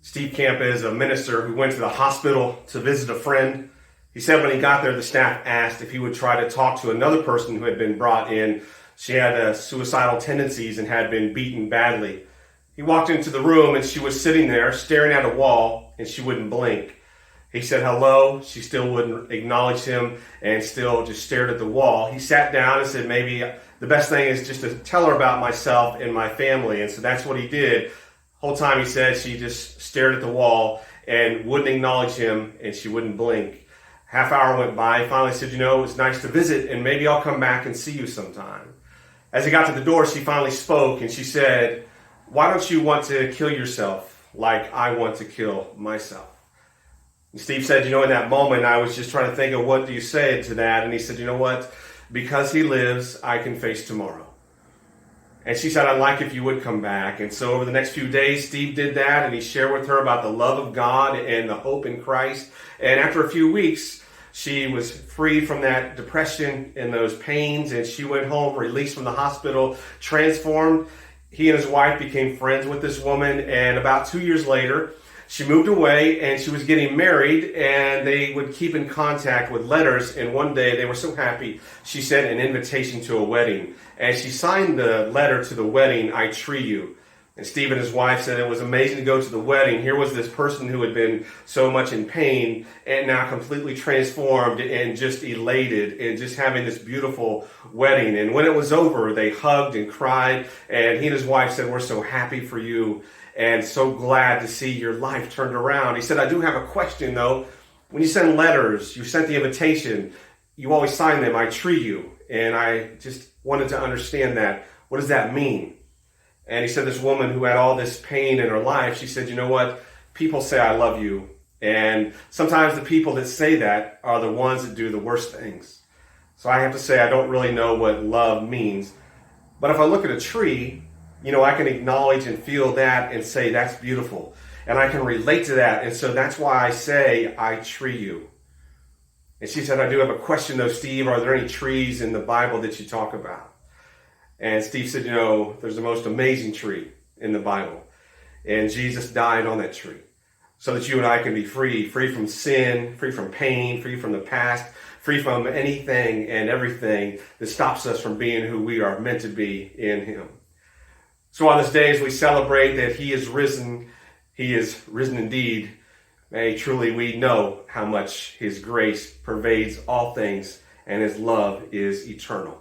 Steve Camp is a minister who went to the hospital to visit a friend. He said when he got there, the staff asked if he would try to talk to another person who had been brought in. She had suicidal tendencies and had been beaten badly. He walked into the room and she was sitting there staring at a wall and she wouldn't blink. He said hello. She still wouldn't acknowledge him and still just stared at the wall. He sat down and said maybe the best thing is just to tell her about myself and my family. And so that's what he did. The whole time he said she just stared at the wall and wouldn't acknowledge him and she wouldn't blink. Half hour went by. He finally said, it was nice to visit and maybe I'll come back and see you sometime. As he got to the door, she finally spoke and she said, why don't you want to kill yourself like I want to kill myself? And Steve said, in that moment, I was just trying to think of what do you say to that? And he said, what? Because he lives, I can face tomorrow. And she said, I'd like if you would come back. And so over the next few days, Steve did that. And he shared with her about the love of God and the hope in Christ. And after a few weeks, she was free from that depression and those pains. And she went home, released from the hospital, transformed. He and his wife became friends with this woman. And about 2 years later, she moved away and she was getting married, and they would keep in contact with letters. And one day they were so happy, she sent an invitation to a wedding. And she signed the letter to the wedding, I tree you. And Steve and his wife said it was amazing to go to the wedding. Here was this person who had been so much in pain and now completely transformed and just elated and just having this beautiful wedding. And when it was over, they hugged and cried. And he and his wife said, we're so happy for you and so glad to see your life turned around. He said, I do have a question though. When you send letters, you sent the invitation, you always sign them, I tree you. And I just wanted to understand that. What does that mean? And he said this woman who had all this pain in her life, she said, what? People say I love you. And sometimes the people that say that are the ones that do the worst things. So I have to say I don't really know what love means. But if I look at a tree, I can acknowledge and feel that and say that's beautiful. And I can relate to that. And so that's why I say I tree you. And she said, I do have a question though, Steve. Are there any trees in the Bible that you talk about? And Steve said, there's the most amazing tree in the Bible. And Jesus died on that tree so that you and I can be free from sin, free from pain, free from the past, free from anything and everything that stops us from being who we are meant to be in him. So on this day, as we celebrate that he is risen indeed, may truly we know how much his grace pervades all things and his love is eternal.